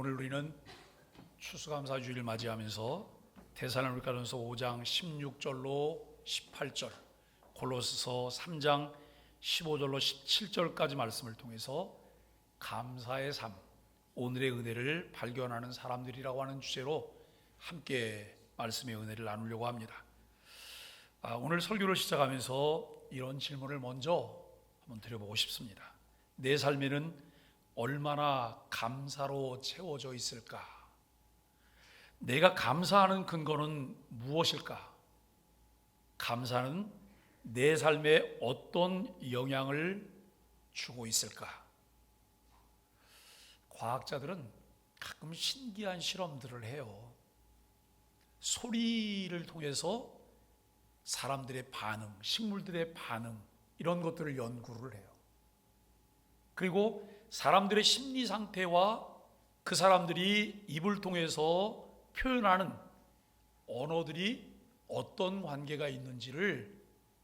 오늘 우리는 추수감사주일을 맞이하면서 데살로니가전서 5장 16절로 18절, 골로새서 3장 15절로 17절까지 말씀을 통해서 감사의 삶, 오늘의 은혜를 발견하는 사람들이라고 하는 주제로 함께 말씀의 은혜를 나누려고 합니다. 오늘 설교를 시작하면서 이런 질문을 먼저 한번 드려보고 싶습니다. 내 삶에는 얼마나 감사로 채워져 있을까? 내가 감사하는 근거는 무엇일까? 감사는 내 삶에 어떤 영향을 주고 있을까? 과학자들은 가끔 신기한 실험들을 해요. 소리를 통해서 사람들의 반응, 식물들의 반응, 이런 것들을 연구를 해요. 그리고 사람들의 심리 상태와 그 사람들이 입을 통해서 표현하는 언어들이 어떤 관계가 있는지를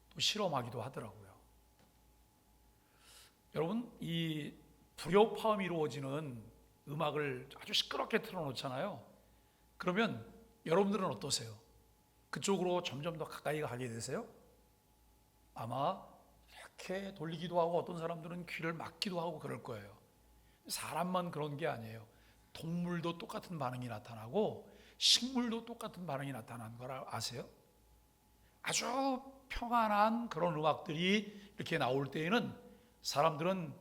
또 실험하기도 하더라고요. 여러분, 이 불협화음이 이루어지는 음악을 아주 시끄럽게 틀어놓잖아요. 그러면 여러분들은 어떠세요? 그쪽으로 점점 더 가까이 가게 되세요? 아마 이렇게 돌리기도 하고 어떤 사람들은 귀를 막기도 하고 그럴 거예요. 사람만 그런 게 아니에요. 동물도 똑같은 반응이 나타나고 식물도 똑같은 반응이 나타나는 걸 아세요? 아주 평안한 그런 음악들이 이렇게 나올 때에는 사람들은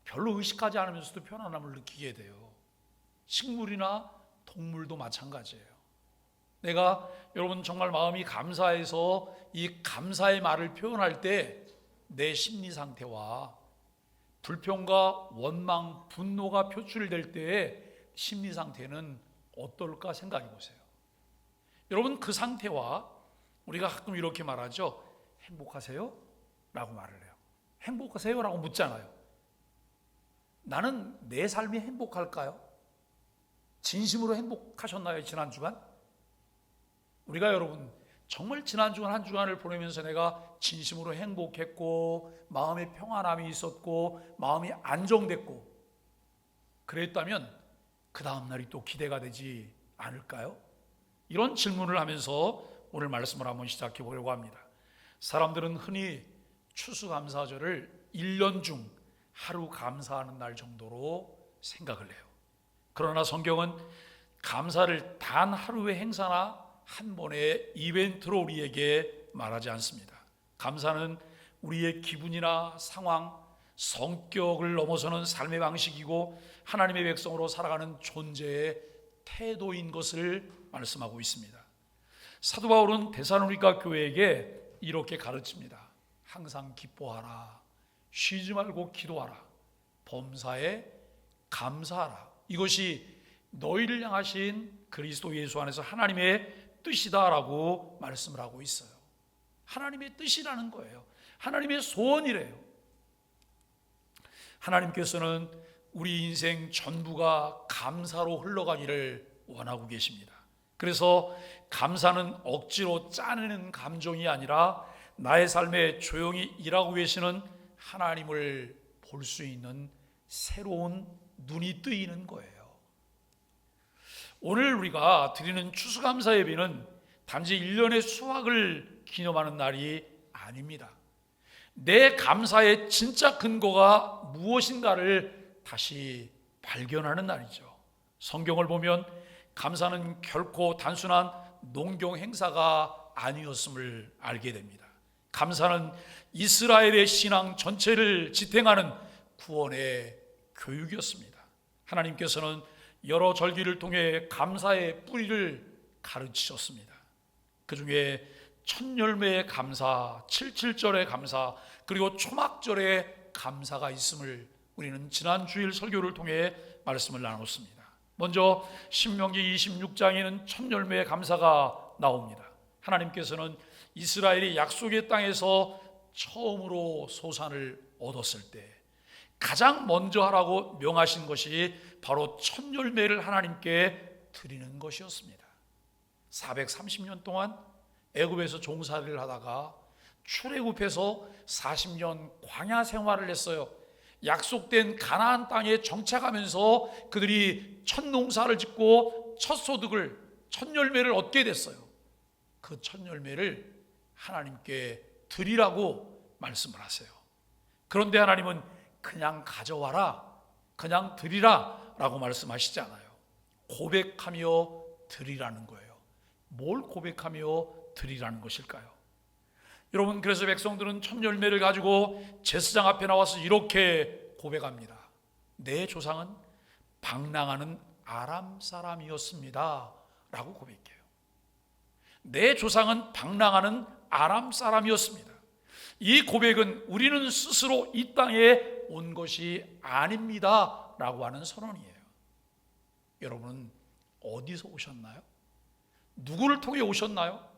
별로 의식하지 않으면서도 편안함을 느끼게 돼요. 식물이나 동물도 마찬가지예요. 내가 여러분 정말 마음이 감사해서 이 감사의 말을 표현할 때 내 심리 상태와 불평과 원망, 분노가 표출될 때의 심리 상태는 어떨까 생각해 보세요. 여러분, 그 상태와 우리가 가끔 이렇게 말하죠. 행복하세요? 라고 말을 해요. 행복하세요? 라고 묻잖아요. 나는 내 삶이 행복할까요? 진심으로 행복하셨나요? 지난 주간? 우리가 여러분 정말 지난 주간 한 주간을 보내면서 내가 진심으로 행복했고 마음의 평안함이 있었고 마음이 안정됐고 그랬다면 그 다음 날이 또 기대가 되지 않을까요? 이런 질문을 하면서 오늘 말씀을 한번 시작해 보려고 합니다. 사람들은 흔히 추수감사절을 1년 중 하루 감사하는 날 정도로 생각을 해요. 그러나 성경은 감사를 단 하루의 행사나 한 번의 이벤트로 우리에게 말하지 않습니다. 감사는 우리의 기분이나 상황, 성격을 넘어서는 삶의 방식이고 하나님의 백성으로 살아가는 존재의 태도인 것을 말씀하고 있습니다. 사도 바울은 데살로니가 교회에게 이렇게 가르칩니다. 항상 기뻐하라, 쉬지 말고 기도하라, 범사에 감사하라. 이것이 너희를 향하신 그리스도 예수 안에서 하나님의 뜻이다라고 말씀을 하고 있어요. 하나님의 뜻이라는 거예요. 하나님의 소원이래요. 하나님께서는 우리 인생 전부가 감사로 흘러가기를 원하고 계십니다. 그래서 감사는 억지로 짜내는 감정이 아니라 나의 삶에 조용히 일하고 계시는 하나님을 볼 수 있는 새로운 눈이 뜨이는 거예요. 오늘 우리가 드리는 추수감사 예배는 단지 1년의 수확을 기념하는 날이 아닙니다. 내 감사의 진짜 근거가 무엇인가를 다시 발견하는 날이죠. 성경을 보면 감사는 결코 단순한 농경 행사가 아니었음을 알게 됩니다. 감사는 이스라엘의 신앙 전체를 지탱하는 구원의 교육이었습니다. 하나님께서는 여러 절기를 통해 감사의 뿌리를 가르치셨습니다. 그 중에 첫 열매의 감사, 77절의 감사, 그리고 초막절의 감사가 있음을 우리는 지난 주일 설교를 통해 말씀을 나눴습니다. 먼저 신명기 26장에는 첫 열매의 감사가 나옵니다. 하나님께서는 이스라엘이 약속의 땅에서 처음으로 소산을 얻었을 때 가장 먼저 하라고 명하신 것이 바로 첫 열매를 하나님께 드리는 것이었습니다. 430년 동안 애굽에서 종살이를 하다가 출애굽해서 40년 광야 생활을 했어요. 약속된 가나안 땅에 정착하면서 그들이 첫 농사를 짓고 첫 소득을, 첫 열매를 얻게 됐어요. 그 첫 열매를 하나님께 드리라고 말씀을 하세요. 그런데 하나님은 그냥 가져와라, 그냥 드리라 라고 말씀하시지 않아요. 고백하며 드리라는 거예요. 뭘 고백하며 드리라는 것일까요? 여러분, 그래서 백성들은 첫 열매를 가지고 제사장 앞에 나와서 이렇게 고백합니다. 내 조상은 방랑하는 아람 사람이었습니다 라고 고백해요. 내 조상은 방랑하는 아람 사람이었습니다. 이 고백은 우리는 스스로 이 땅에 온 것이 아닙니다 라고 하는 선언이에요. 여러분은 어디서 오셨나요? 누구를 통해 오셨나요?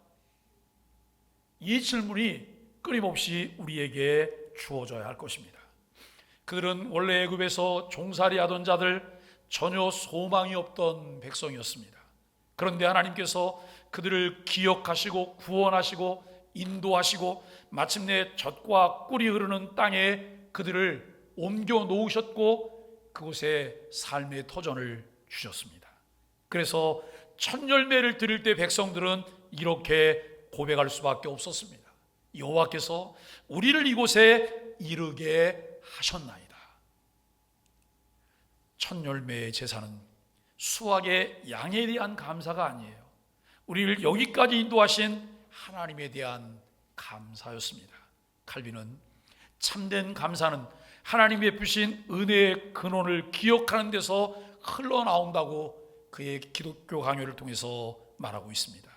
이 질문이 끊임없이 우리에게 주어져야 할 것입니다. 그들은 원래 애굽에서 종살이하던 자들, 전혀 소망이 없던 백성이었습니다. 그런데 하나님께서 그들을 기억하시고 구원하시고 인도하시고 마침내 젖과 꿀이 흐르는 땅에 그들을 옮겨 놓으셨고 그곳에 삶의 터전을 주셨습니다. 그래서 첫 열매를 드릴 때 백성들은 이렇게 고백할 수밖에 없었습니다. 여호와께서 우리를 이곳에 이르게 하셨나이다. 첫 열매의 제사는 수확의 양에 대한 감사가 아니에요. 우리를 여기까지 인도하신 하나님에 대한 감사였습니다. 칼빈은 참된 감사는 하나님이 베푸신 은혜의 근원을 기억하는 데서 흘러나온다고 그의 기독교 강요를 통해서 말하고 있습니다.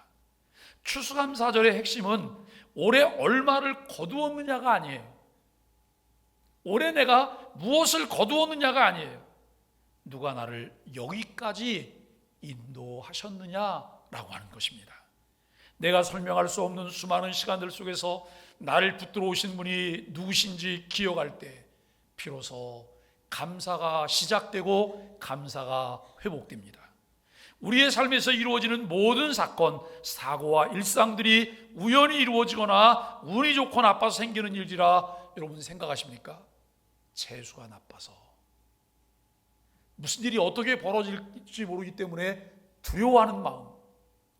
추수감사절의 핵심은 올해 얼마를 거두었느냐가 아니에요. 올해 내가 무엇을 거두었느냐가 아니에요. 누가 나를 여기까지 인도하셨느냐라고 하는 것입니다. 내가 설명할 수 없는 수많은 시간들 속에서 나를 붙들어 오신 분이 누구신지 기억할 때 비로소 감사가 시작되고 감사가 회복됩니다. 우리의 삶에서 이루어지는 모든 사건, 사고와 일상들이 우연히 이루어지거나 운이 좋고 나빠서 생기는 일이라 여러분 생각하십니까? 재수가 나빠서, 무슨 일이 어떻게 벌어질지 모르기 때문에 두려워하는 마음.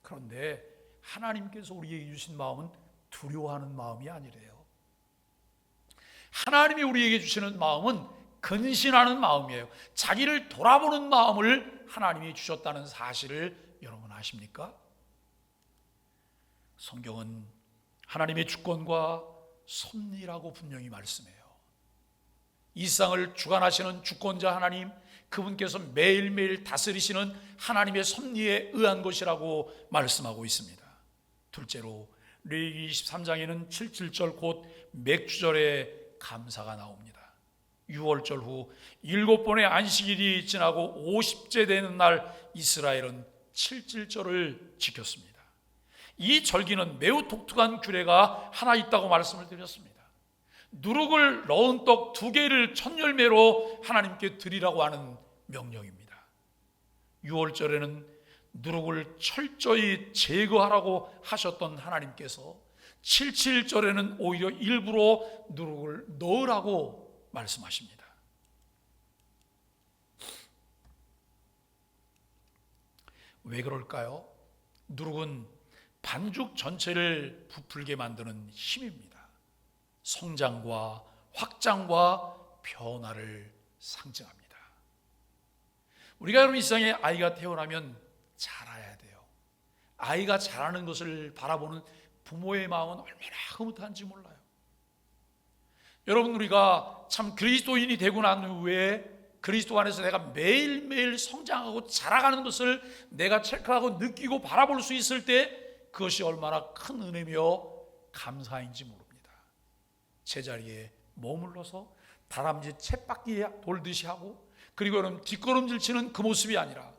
그런데 하나님께서 우리에게 주신 마음은 두려워하는 마음이 아니래요. 하나님이 우리에게 주시는 마음은 근신하는 마음이에요. 자기를 돌아보는 마음을 하나님이 주셨다는 사실을 여러분 아십니까? 성경은 하나님의 주권과 섭리라고 분명히 말씀해요. 이 세상을 주관하시는 주권자 하나님, 그분께서 매일매일 다스리시는 하나님의 섭리에 의한 것이라고 말씀하고 있습니다. 둘째로 레위기 23장에는 77절 곧 맥주절의 감사가 나옵니다. 6월절 후 7번의 안식일이 지나고 50째 되는 날 이스라엘은 77절을 지켰습니다. 이 절기는 매우 독특한 규례가 하나 있다고 말씀을 드렸습니다. 누룩을 넣은 떡 2개를 첫 열매로 하나님께 드리라고 하는 명령입니다. 6월절에는 누룩을 철저히 제거하라고 하셨던 하나님께서 77절에는 오히려 일부러 누룩을 넣으라고 말씀하십니다. 왜 그럴까요? 누룩은 반죽 전체를 부풀게 만드는 힘입니다. 성장과 확장과 변화를 상징합니다. 우리가 여러분 이 세상에 아이가 태어나면 자라야 돼요. 아이가 자라는 것을 바라보는 부모의 마음은 얼마나 흐뭇한지 몰라요. 여러분, 우리가 참 그리스도인이 되고 난 후에 그리스도 안에서 내가 매일매일 성장하고 자라가는 것을 내가 체크하고 느끼고 바라볼 수 있을 때 그것이 얼마나 큰 은혜며 감사인지 모릅니다. 제자리에 머물러서 다람쥐 쳇바퀴 돌듯이 하고, 그리고 여러분 뒷걸음질 치는 그 모습이 아니라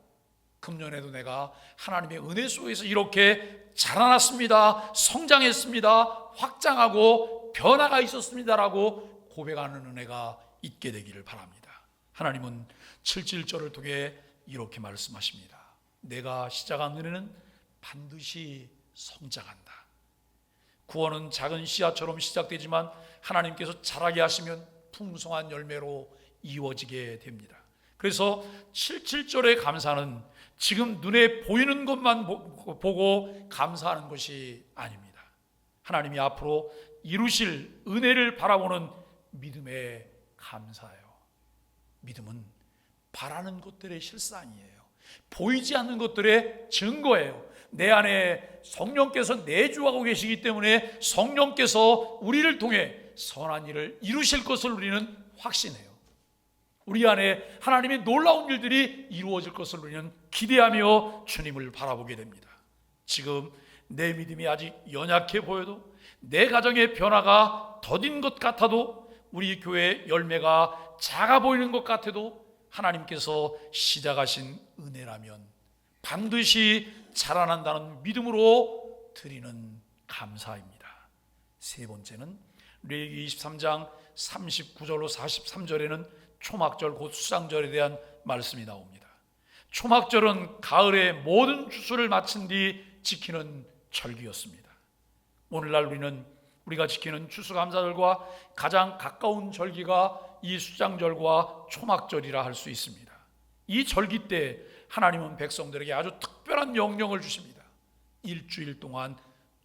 금년에도 내가 하나님의 은혜 속에서 이렇게 자라났습니다, 성장했습니다, 확장하고 변화가 있었습니다라고 고백하는 은혜가 있게 되기를 바랍니다. 하나님은 77절을 통해 이렇게 말씀하십니다. 내가 시작한 은혜는 반드시 성장한다. 구원은 작은 씨앗처럼 시작되지만 하나님께서 자라게 하시면 풍성한 열매로 이루어지게 됩니다. 그래서 77절의 감사는 지금 눈에 보이는 것만 보고 감사하는 것이 아닙니다. 하나님이 앞으로 이루실 은혜를 바라보는 믿음의 감사예요. 믿음은 바라는 것들의 실상이에요. 보이지 않는 것들의 증거예요. 내 안에 성령께서 내주하고 계시기 때문에 성령께서 우리를 통해 선한 일을 이루실 것을 우리는 확신해요. 우리 안에 하나님의 놀라운 일들이 이루어질 것을 우리는 기대하며 주님을 바라보게 됩니다. 지금 내 믿음이 아직 연약해 보여도, 내 가정의 변화가 더딘 것 같아도, 우리 교회의 열매가 작아 보이는 것 같아도 하나님께서 시작하신 은혜라면 반드시 자라난다는 믿음으로 드리는 감사입니다. 세 번째는 레위기 23장 39절로 43절에는 초막절 곧 수장절에 대한 말씀이 나옵니다. 초막절은 가을의 모든 추수를 마친 뒤 지키는 절기였습니다. 오늘날 우리가 지키는 추수감사절과 가장 가까운 절기가 이 수장절과 초막절이라 할 수 있습니다. 이 절기 때 하나님은 백성들에게 아주 특별한 명령을 주십니다. 일주일 동안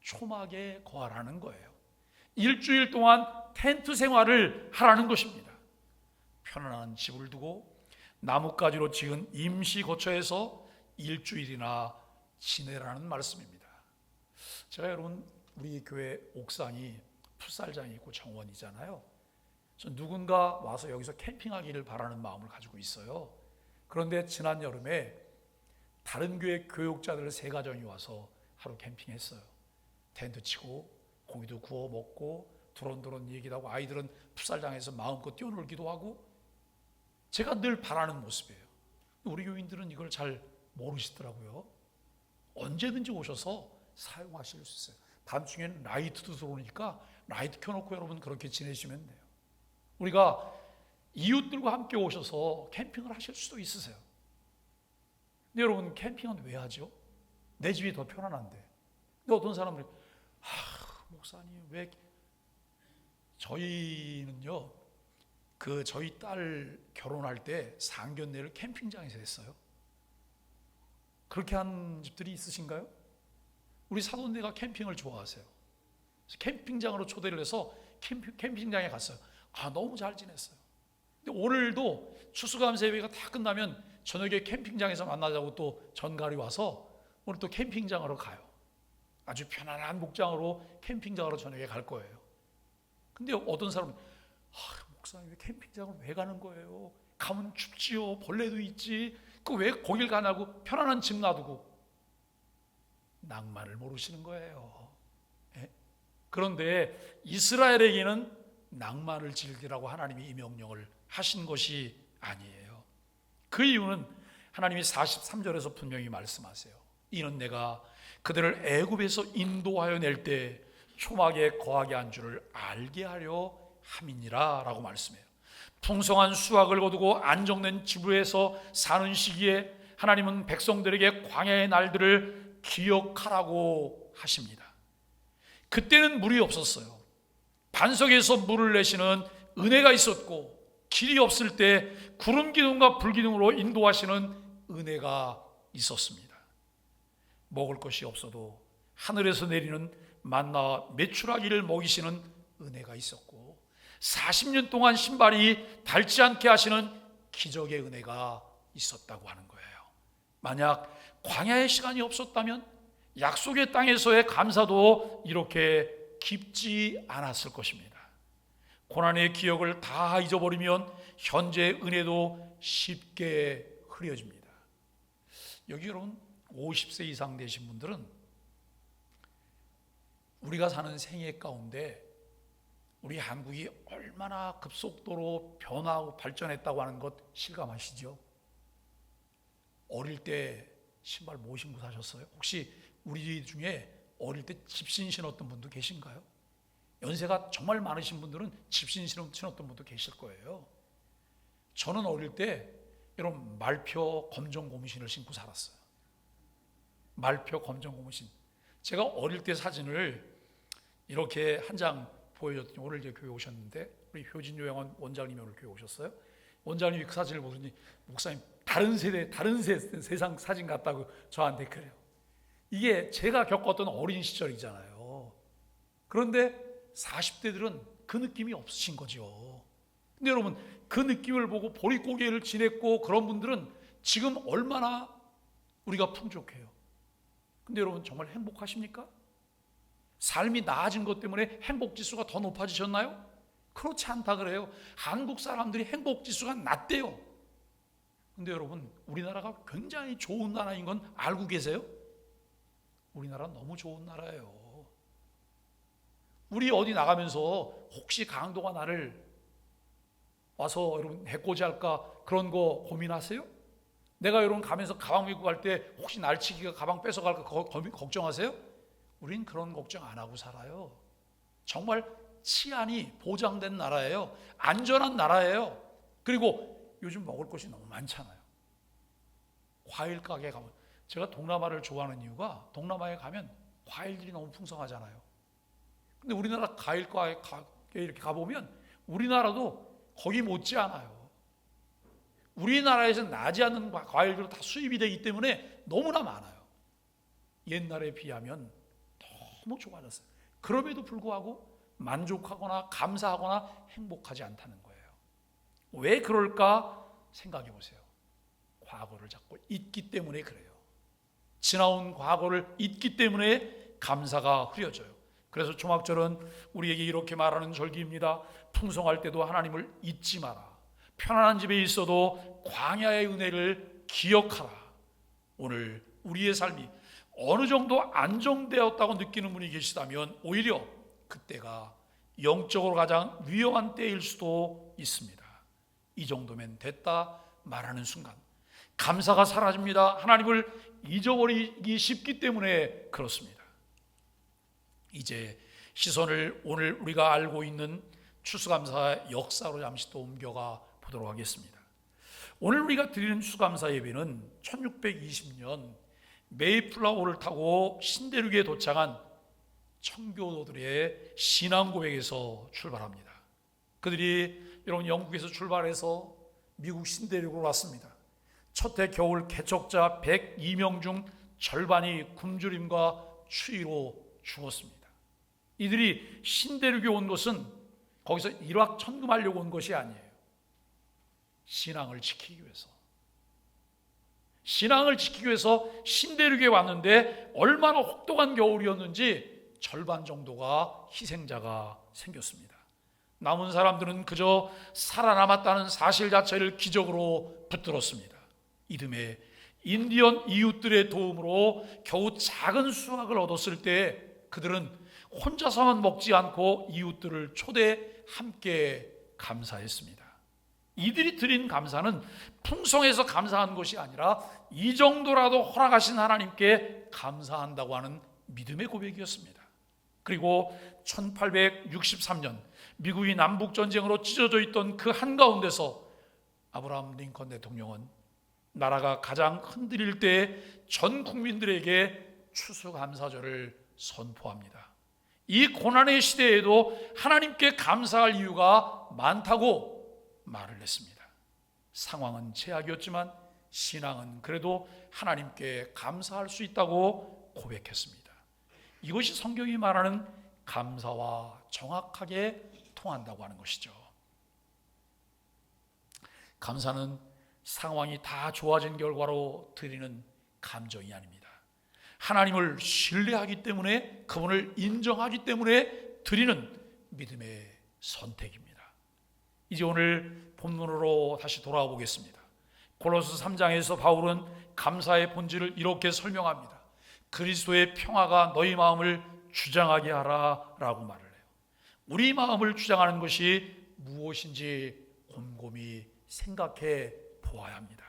초막에 거하라는 거예요. 일주일 동안 텐트 생활을 하라는 것입니다. 편안한 집을 두고 나뭇가지로 지은 임시 거처에서 일주일이나 지내라는 말씀입니다. 제가 여러분, 우리 교회 옥상이 풋살장이 있고 정원이잖아요. 그래서 누군가 와서 여기서 캠핑하기를 바라는 마음을 가지고 있어요. 그런데 지난 여름에 다른 교회 교육자들 3가정이 와서 하루 캠핑했어요. 텐트 치고 고기도 구워 먹고 두런두런 얘기도 하고, 아이들은 풋살장에서 마음껏 뛰어놀기도 하고, 제가 늘 바라는 모습이에요. 우리 교인들은 이걸 잘 모르시더라고요. 언제든지 오셔서 사용하실 수 있어요. 밤중에는 라이트도 들어오니까 라이트 켜놓고 여러분 그렇게 지내시면 돼요. 우리가 이웃들과 함께 오셔서 캠핑을 하실 수도 있으세요. 근데 여러분, 캠핑은 왜 하죠? 내 집이 더 편안한데. 근데 어떤 사람들이 목사님, 왜 저희는요, 저희 딸 결혼할 때 상견례를 캠핑장에서 했어요. 그렇게 한 집들이 있으신가요? 우리 사돈네가 캠핑을 좋아하세요. 그래서 캠핑장으로 초대를 해서 캠핑장에 갔어요. 너무 잘 지냈어요. 근데 오늘도 추수감사 예배가 다 끝나면 저녁에 캠핑장에서 만나자고 또 전갈이 와서 오늘 또 캠핑장으로 가요. 아주 편안한 목장으로 캠핑장으로 저녁에 갈 거예요. 근데 어떤 사람은 목사님, 왜 캠핑장을 왜 가는 거예요? 가면 춥지요, 벌레도 있지, 왜 거길 가냐고 편안한 집 놔두고. 낭만을 모르시는 거예요. 그런데 이스라엘에게는 낭만을 즐기라고 하나님이 이 명령을 하신 것이 아니에요. 그 이유는 하나님이 43절에서 분명히 말씀하세요. 이는 내가 그들을 애굽에서 인도하여 낼 때 초막에 거하게 한 줄을 알게 하려 함이니라 라고 말씀해요. 풍성한 수확을 거두고 안정된 지부에서 사는 시기에 하나님은 백성들에게 광야의 날들을 기억하라고 하십니다. 그때는 물이 없었어요. 반석에서 물을 내시는 은혜가 있었고, 길이 없을 때 구름 기둥과 불 기둥으로 인도하시는 은혜가 있었습니다. 먹을 것이 없어도 하늘에서 내리는 만나와 메추라기를 먹이시는 은혜가 있었고, 40년 동안 신발이 닳지 않게 하시는 기적의 은혜가 있었다고 하는 거예요. 만약 광야의 시간이 없었다면 약속의 땅에서의 감사도 이렇게 깊지 않았을 것입니다. 고난의 기억을 다 잊어버리면 현재의 은혜도 쉽게 흐려집니다. 여기 여러분 50세 이상 되신 분들은 우리가 사는 생애 가운데 우리 한국이 얼마나 급속도로 변화하고 발전했다고 하는 것 실감하시죠? 어릴 때 신발 뭐 신고 사셨어요? 혹시 우리 중에 어릴 때 집신 신었던 분도 계신가요? 연세가 정말 많으신 분들은 집신 신었던 분도 계실 거예요. 저는 어릴 때 이런 말표 검정 고무신을 신고 살았어요. 말표 검정 고무신. 제가 어릴 때 사진을 이렇게 한 장 보여줬더니 오늘 이제 교회 오셨는데, 우리 효진 요양원 원장님이 오늘 교회 오셨어요. 원장님이 그 사진을 보더니 목사님 다른 세대, 세상 사진 같다고 저한테 그래요. 이게 제가 겪었던 어린 시절이잖아요. 그런데 40대들은 그 느낌이 없으신 거죠. 근데 여러분, 그 느낌을 보고 보릿고개를 지냈고 그런 분들은 지금 얼마나 우리가 풍족해요. 근데 여러분, 정말 행복하십니까? 삶이 나아진 것 때문에 행복지수가 더 높아지셨나요? 그렇지 않다 그래요. 한국 사람들이 행복지수가 낮대요. 근데 여러분, 우리나라가 굉장히 좋은 나라인 건 알고 계세요? 우리나라 너무 좋은 나라예요. 우리 어디 나가면서 혹시 강도가 나를 와서 여러분 해코지할까 그런 거 고민하세요? 내가 여러분 가면서 가방 메고 갈 때 혹시 날치기가 가방 뺏어갈까 걱정하세요? 우린 그런 걱정 안 하고 살아요. 정말 치안이 보장된 나라예요. 안전한 나라예요. 그리고 요즘 먹을 것이 너무 많잖아요. 과일 가게에 가면, 제가 동남아를 좋아하는 이유가 동남아에 가면 과일들이 너무 풍성하잖아요. 근데 우리나라 과일 가게에 이렇게 가보면 우리나라도 거기 못지 않아요. 우리나라에서 나지 않는 과일들은 다 수입이 되기 때문에 너무나 많아요. 옛날에 비하면 너무 좋아졌어요. 그럼에도 불구하고 만족하거나 감사하거나 행복하지 않다는 거예요. 왜 그럴까 생각해 보세요. 과거를 자꾸 잊기 때문에 그래요. 지나온 과거를 잊기 때문에 감사가 흐려져요. 그래서 초막절은 우리에게 이렇게 말하는 절기입니다. 풍성할 때도 하나님을 잊지 마라. 편안한 집에 있어도 광야의 은혜를 기억하라. 오늘 우리의 삶이 어느 정도 안정되었다고 느끼는 분이 계시다면 오히려 그때가 영적으로 가장 위험한 때일 수도 있습니다. 이 정도면 됐다 말하는 순간 감사가 사라집니다. 하나님을 잊어버리기 쉽기 때문에 그렇습니다. 이제 시선을 오늘 우리가 알고 있는 추수감사 역사로 잠시 또 옮겨가 보도록 하겠습니다. 오늘 우리가 드리는 추수감사 예배는 1620년 메이플라워를 타고 신대륙에 도착한 청교도들의 신앙 고백에서 출발합니다. 그들이 여러분 영국에서 출발해서 미국 신대륙으로 왔습니다. 첫 해 겨울 개척자 102명 중 절반이 굶주림과 추위로 죽었습니다. 이들이 신대륙에 온 것은 거기서 일확천금하려고 온 것이 아니에요. 신앙을 지키기 위해서. 신앙을 지키기 위해서 신대륙에 왔는데 얼마나 혹독한 겨울이었는지 절반 정도가 희생자가 생겼습니다. 남은 사람들은 그저 살아남았다는 사실 자체를 기적으로 붙들었습니다. 이듬해 인디언 이웃들의 도움으로 겨우 작은 수확을 얻었을 때 그들은 혼자서만 먹지 않고 이웃들을 초대해 함께 감사했습니다. 이들이 드린 감사는 풍성해서 감사한 것이 아니라 이 정도라도 허락하신 하나님께 감사한다고 하는 믿음의 고백이었습니다. 그리고 1863년 미국이 남북전쟁으로 찢어져 있던 그 한가운데서 아브라함 링컨 대통령은 나라가 가장 흔들릴 때 전 국민들에게 추수감사절을 선포합니다. 이 고난의 시대에도 하나님께 감사할 이유가 많다고 말을 했습니다. 상황은 최악이었지만 신앙은 그래도 하나님께 감사할 수 있다고 고백했습니다. 이것이 성경이 말하는 감사와 정확하게 통한다고 하는 것이죠. 감사는 상황이 다 좋아진 결과로 드리는 감정이 아닙니다. 하나님을 신뢰하기 때문에, 그분을 인정하기 때문에 드리는 믿음의 선택입니다. 이제 오늘 본문으로 다시 돌아와 보겠습니다. 골로새 3장에서 바울은 감사의 본질을 이렇게 설명합니다. 그리스도의 평화가 너희 마음을 주장하게 하라 라고 말을 해요. 우리 마음을 주장하는 것이 무엇인지 곰곰이 생각해 보아야 합니다.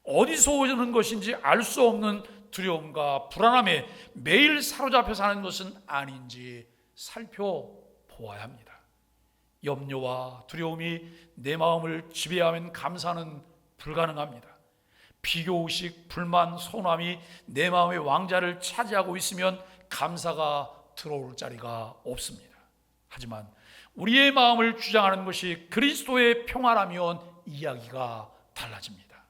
어디서 오는 것인지 알 수 없는 두려움과 불안함에 매일 사로잡혀 사는 것은 아닌지 살펴보아야 합니다. 염려와 두려움이 내 마음을 지배하면 감사는 불가능합니다. 비교의식, 불만, 서운함이 내 마음의 왕자를 차지하고 있으면 감사가 들어올 자리가 없습니다. 하지만 우리의 마음을 주장하는 것이 그리스도의 평화라면 이야기가 달라집니다.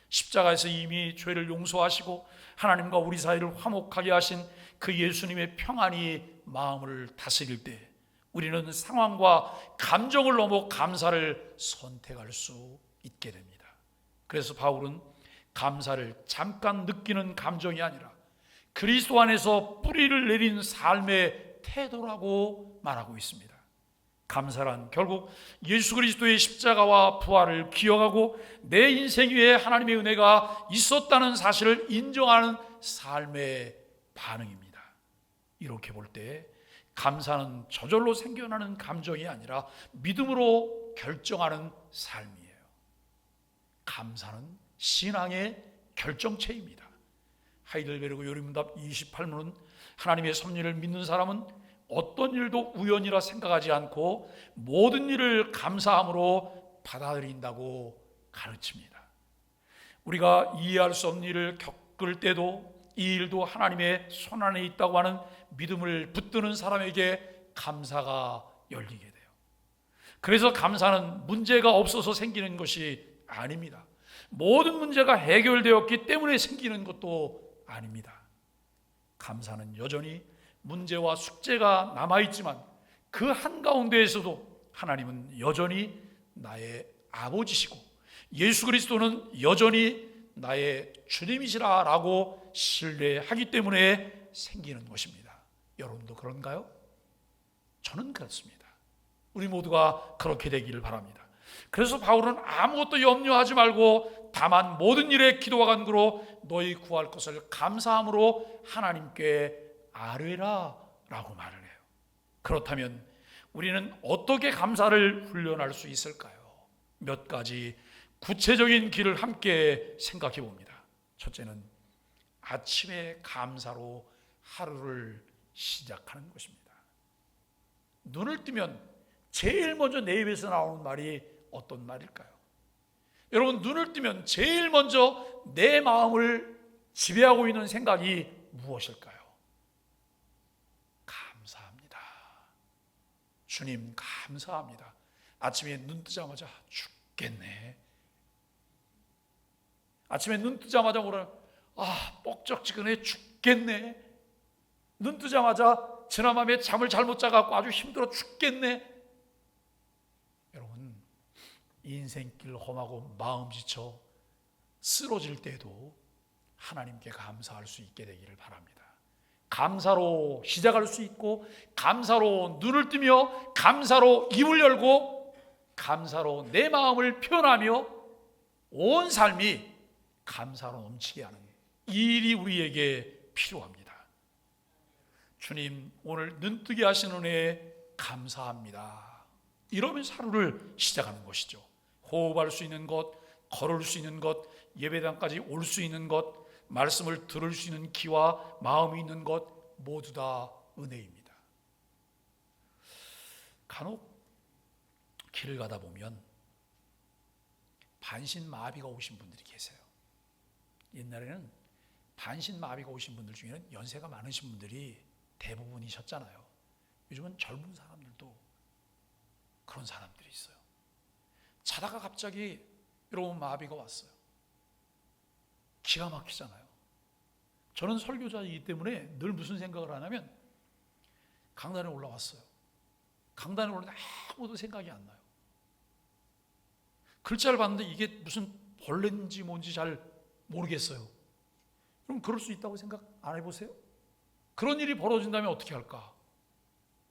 십자가에서 이미 죄를 용서하시고 하나님과 우리 사이를 화목하게 하신 그 예수님의 평안이 마음을 다스릴 때 우리는 상황과 감정을 넘어 감사를 선택할 수 있게 됩니다. 그래서 바울은 감사를 잠깐 느끼는 감정이 아니라 그리스도 안에서 뿌리를 내린 삶의 태도라고 말하고 있습니다. 감사란 결국 예수 그리스도의 십자가와 부활을 기억하고 내 인생 위에 하나님의 은혜가 있었다는 사실을 인정하는 삶의 반응입니다. 이렇게 볼 때 감사는 저절로 생겨나는 감정이 아니라 믿음으로 결정하는 삶이에요. 감사는 신앙의 결정체입니다. 하이델베르그 요리문답 28문은 하나님의 섭리를 믿는 사람은 어떤 일도 우연이라 생각하지 않고 모든 일을 감사함으로 받아들인다고 가르칩니다. 우리가 이해할 수 없는 일을 겪을 때도 이 일도 하나님의 손안에 있다고 하는 믿음을 붙드는 사람에게 감사가 열리게 돼요. 그래서 감사는 문제가 없어서 생기는 것이 아닙니다. 모든 문제가 해결되었기 때문에 생기는 것도 아닙니다. 감사는 여전히 문제와 숙제가 남아있지만 그 한가운데에서도 하나님은 여전히 나의 아버지시고 예수 그리스도는 여전히 나의 주님이시라라고 신뢰하기 때문에 생기는 것입니다. 여러분도 그런가요? 저는 그렇습니다. 우리 모두가 그렇게 되기를 바랍니다. 그래서 바울은 아무것도 염려하지 말고 다만 모든 일에 기도와 간구로 너희 구할 것을 감사함으로 하나님께 아뢰라 라고 말을 해요. 그렇다면 우리는 어떻게 감사를 훈련할 수 있을까요? 몇 가지 구체적인 길을 함께 생각해 봅니다. 첫째는 아침에 감사로 하루를 시작하는 것입니다. 눈을 뜨면 제일 먼저 내 입에서 나오는 말이 어떤 말일까요? 여러분, 눈을 뜨면 제일 먼저 내 마음을 지배하고 있는 생각이 무엇일까요? 감사합니다. 주님 감사합니다. 아침에 눈 뜨자마자 죽겠네. 아침에 눈 뜨자마자 뭐라? 뻑적지근해 죽겠네. 눈 뜨자마자 지난밤에 잠을 잘못 자갖고 아주 힘들어 죽겠네. 여러분, 인생길 험하고 마음 지쳐 쓰러질 때도 하나님께 감사할 수 있게 되기를 바랍니다. 감사로 시작할 수 있고 감사로 눈을 뜨며 감사로 입을 열고 감사로 내 마음을 표현하며 온 삶이 감사로 넘치게 하는 이 일이 우리에게 필요합니다. 주님, 오늘 눈뜨게 하시는 은혜에 감사합니다. 이러면서 하루를 시작하는 것이죠. 호흡할 수 있는 것, 걸을 수 있는 것, 예배당까지 올 수 있는 것, 말씀을 들을 수 있는 귀와 마음이 있는 것 모두 다 은혜입니다. 간혹 길을 가다 보면 반신마비가 오신 분들이 계세요. 옛날에는 반신마비가 오신 분들 중에는 연세가 많으신 분들이 대부분이셨잖아요. 요즘은 젊은 사람들도 그런 사람들이 있어요. 자다가 갑자기 여러분 마비가 왔어요. 기가 막히잖아요. 저는 설교자이기 때문에 늘 무슨 생각을 하냐면 강단에 올라왔어요. 강단에 올라왔는데 아무도 생각이 안 나요. 글자를 봤는데 이게 무슨 벌레인지 뭔지 잘 모르겠어요. 그럼 그럴 수 있다고 생각 안 해보세요? 그런 일이 벌어진다면 어떻게 할까?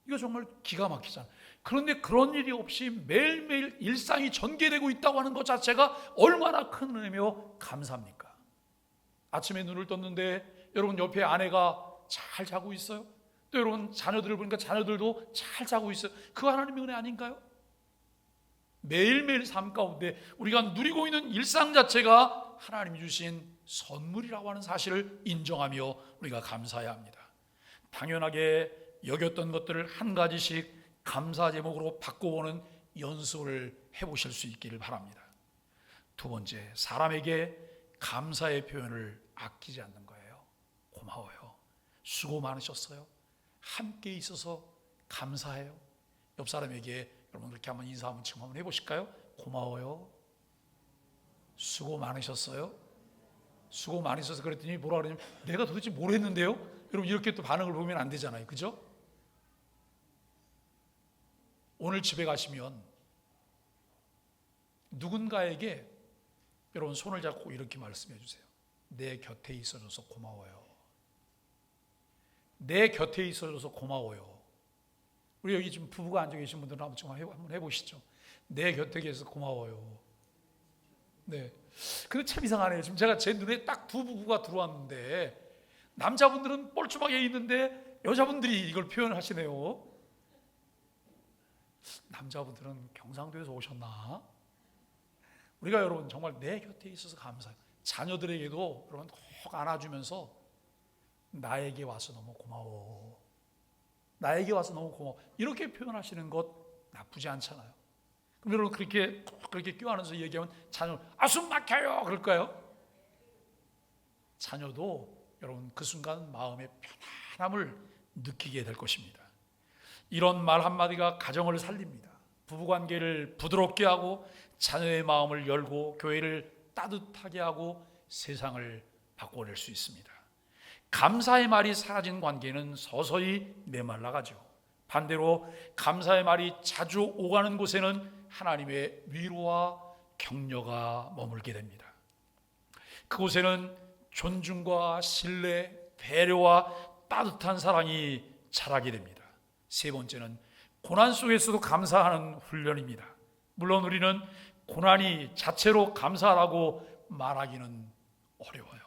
이거 정말 기가 막히잖아요. 그런데 그런 일이 없이 매일매일 일상이 전개되고 있다고 하는 것 자체가 얼마나 큰 은혜며 감사합니까? 아침에 눈을 떴는데 여러분 옆에 아내가 잘 자고 있어요? 또 여러분 자녀들을 보니까 자녀들도 잘 자고 있어요. 그거 하나님의 은혜 아닌가요? 매일매일 삶 가운데 우리가 누리고 있는 일상 자체가 하나님이 주신 선물이라고 하는 사실을 인정하며 우리가 감사해야 합니다. 당연하게 여겼던 것들을 한 가지씩 감사 제목으로 바꿔보는 연습을 해보실 수 있기를 바랍니다. 두 번째, 사람에게 감사의 표현을 아끼지 않는 거예요. 고마워요. 수고 많으셨어요. 함께 있어서 감사해요. 옆 사람에게 여러분 그렇게 한번 인사 한번 지금 한번 해보실까요? 고마워요. 수고 많으셨어요? 수고 많으셔서 그랬더니 뭐라 그러냐면 내가 도대체 뭘 했는데요? 여러분 이렇게 또 반응을 보면 안 되잖아요. 그죠? 오늘 집에 가시면 누군가에게 여러분 손을 잡고 이렇게 말씀해 주세요. 내 곁에 있어줘서 고마워요. 내 곁에 있어줘서 고마워요. 우리 여기 지금 부부가 앉아 계신 분들은 한번 해보시죠. 내 곁에 계셔서 고마워요. 네. 근데 참 이상하네요. 지금 제가 제 눈에 딱 두 부부가 들어왔는데 남자분들은 뻘쭘하게 있는데 여자분들이 이걸 표현하시네요. 남자분들은 경상도에서 오셨나? 우리가 여러분 정말 내 곁에 있어서 감사해요. 자녀들에게도 여러분 꼭 안아주면서 나에게 와서 너무 고마워. 나에게 와서 너무 고마워. 이렇게 표현하시는 것 나쁘지 않잖아요. 그럼 여러분 그렇게 껴안아서 얘기하면 자녀 숨 막혀요 그럴까요? 자녀도 여러분 그 순간 마음의 편안함을 느끼게 될 것입니다. 이런 말 한마디가 가정을 살립니다. 부부관계를 부드럽게 하고 자녀의 마음을 열고 교회를 따뜻하게 하고 세상을 바꿔낼 수 있습니다. 감사의 말이 사라진 관계는 서서히 메말라가죠. 반대로 감사의 말이 자주 오가는 곳에는 하나님의 위로와 격려가 머물게 됩니다. 그곳에는 존중과 신뢰, 배려와 따뜻한 사랑이 자라게 됩니다. 세 번째는 고난 속에서도 감사하는 훈련입니다. 물론 우리는 고난이 자체로 감사라고 말하기는 어려워요.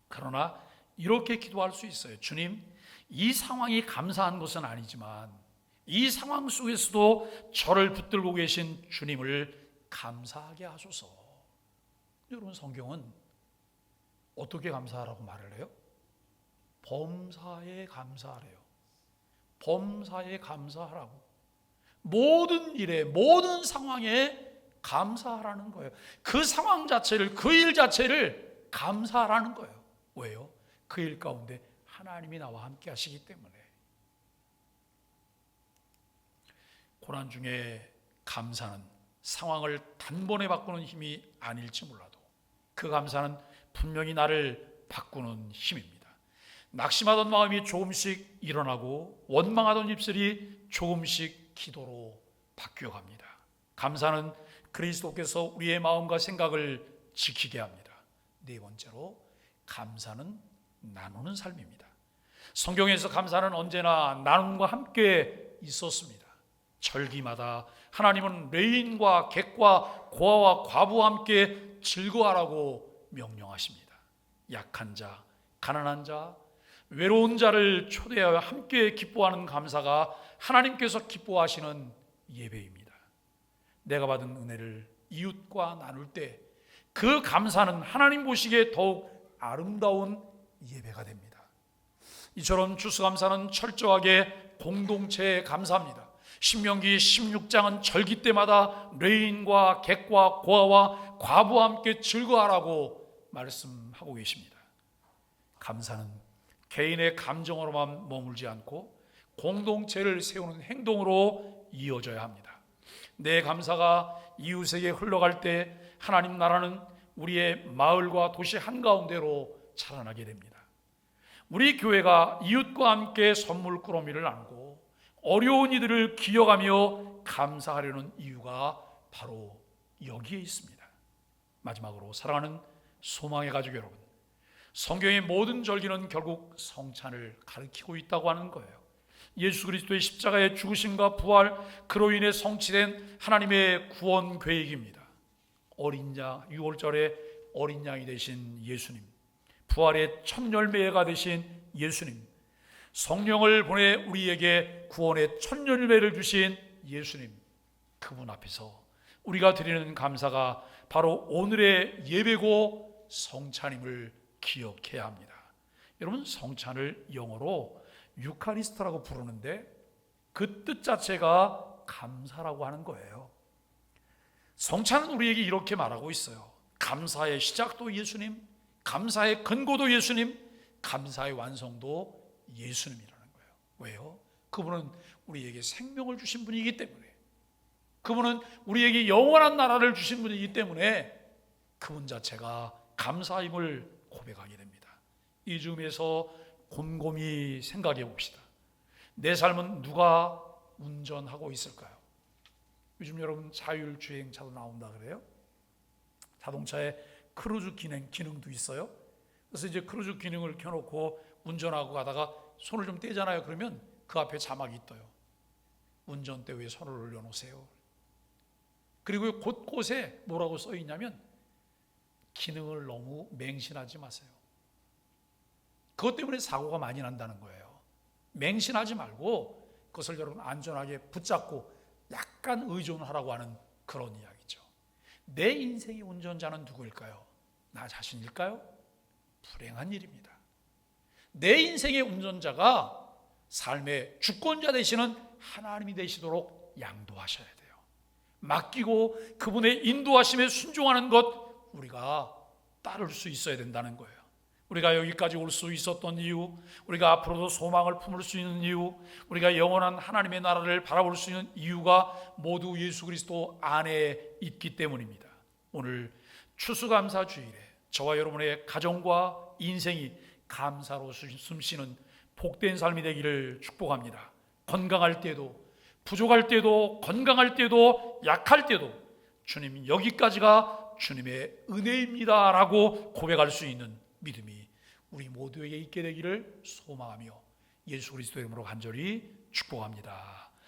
그러나 이렇게 기도할 수 있어요. 주님, 이 상황이 감사한 것은 아니지만 이 상황 속에서도 저를 붙들고 계신 주님을 감사하게 하소서. 여러분 성경은 어떻게 감사하라고 말을 해요? 범사에 감사하래요. 범사에 감사하라고. 모든 일에 모든 상황에 감사하라는 거예요. 그 상황 자체를 그 일 자체를 감사하라는 거예요. 왜요? 그 일 가운데 하나님이 나와 함께 하시기 때문에. 고난 중에 감사는 상황을 단번에 바꾸는 힘이 아닐지 몰라도 그 감사는 분명히 나를 바꾸는 힘입니다. 낙심하던 마음이 조금씩 일어나고 원망하던 입술이 조금씩 기도로 바뀌어갑니다. 감사는 그리스도께서 우리의 마음과 생각을 지키게 합니다. 네 번째로 감사는 나누는 삶입니다. 성경에서 감사는 언제나 나눔과 함께 있었습니다. 절기마다 하나님은 레인과 객과 고아와 과부와 함께 즐거워하라고 명령하십니다. 약한 자, 가난한 자, 외로운 자를 초대하여 함께 기뻐하는 감사가 하나님께서 기뻐하시는 예배입니다. 내가 받은 은혜를 이웃과 나눌 때 그 감사는 하나님 보시기에 더욱 아름다운 예배가 됩니다. 이처럼 추수감사는 철저하게 공동체에 감사합니다. 신명기 16장은 절기 때마다 레인과 객과 고아와 과부와 함께 즐거워하라고 말씀하고 계십니다. 감사는 개인의 감정으로만 머물지 않고 공동체를 세우는 행동으로 이어져야 합니다. 내 감사가 이웃에게 흘러갈 때 하나님 나라는 우리의 마을과 도시 한가운데로 자라나게 됩니다. 우리 교회가 이웃과 함께 선물 꾸러미를 나누고 어려운 이들을 기억하며 감사하려는 이유가 바로 여기에 있습니다. 마지막으로 사랑하는 소망의 가족 여러분, 성경의 모든 절기는 결국 성찬을 가리키고 있다고 하는 거예요. 예수 그리스도의 십자가의 죽으심과 부활, 그로 인해 성취된 하나님의 구원 계획입니다. 어린 양, 6월절에 어린 양이 되신 예수님, 부활의 첫 열매가 되신 예수님, 성령을 보내 우리에게 구원의 첫 열매를 주신 예수님, 그분 앞에서 우리가 드리는 감사가 바로 오늘의 예배고 성찬임을 기억해야 합니다. 여러분, 성찬을 영어로 유카리스트라고 부르는데 그 뜻 자체가 감사라고 하는 거예요. 성찬은 우리에게 이렇게 말하고 있어요. 감사의 시작도 예수님, 감사의 근거도 예수님, 감사의 완성도 예수님이라는 거예요. 왜요? 그분은 우리에게 생명을 주신 분이기 때문에, 그분은 우리에게 영원한 나라를 주신 분이기 때문에 그분 자체가 감사임을 고백하게 됩니다. 이 중에서 곰곰이 생각해 봅시다. 내 삶은 누가 운전하고 있을까요? 요즘 여러분 자율주행차도 나온다 그래요? 자동차에 크루즈 기능도 있어요. 그래서 이제 크루즈 기능을 켜놓고 운전하고 가다가 손을 좀 떼잖아요. 그러면 그 앞에 자막이 떠요. 운전대에 손을 올려놓으세요. 그리고 곳곳에 뭐라고 써 있냐면 기능을 너무 맹신하지 마세요. 그것 때문에 사고가 많이 난다는 거예요. 맹신하지 말고 그것을 여러분 안전하게 붙잡고 약간 의존하라고 하는 그런 이야기죠. 내 인생의 운전자는 누구일까요? 나 자신일까요? 불행한 일입니다. 내 인생의 운전자가 삶의 주권자 되시는 하나님이 되시도록 양도하셔야 돼요. 맡기고 그분의 인도하심에 순종하는 것 우리가 따를 수 있어야 된다는 거예요. 우리가 여기까지 올 수 있었던 이유, 우리가 앞으로도 소망을 품을 수 있는 이유, 우리가 영원한 하나님의 나라를 바라볼 수 있는 이유가 모두 예수 그리스도 안에 있기 때문입니다. 오늘 추수감사주일에 저와 여러분의 가정과 인생이 감사로 숨쉬는 복된 삶이 되기를 축복합니다. 건강할 때도, 부족할 때도, 건강할 때도, 약할 때도 주님 여기까지가 주님의 은혜입니다 라고 고백할 수 있는 믿음이 우리 모두에게 있게 되기를 소망하며 예수 그리스도의 이름으로 간절히 축복합니다.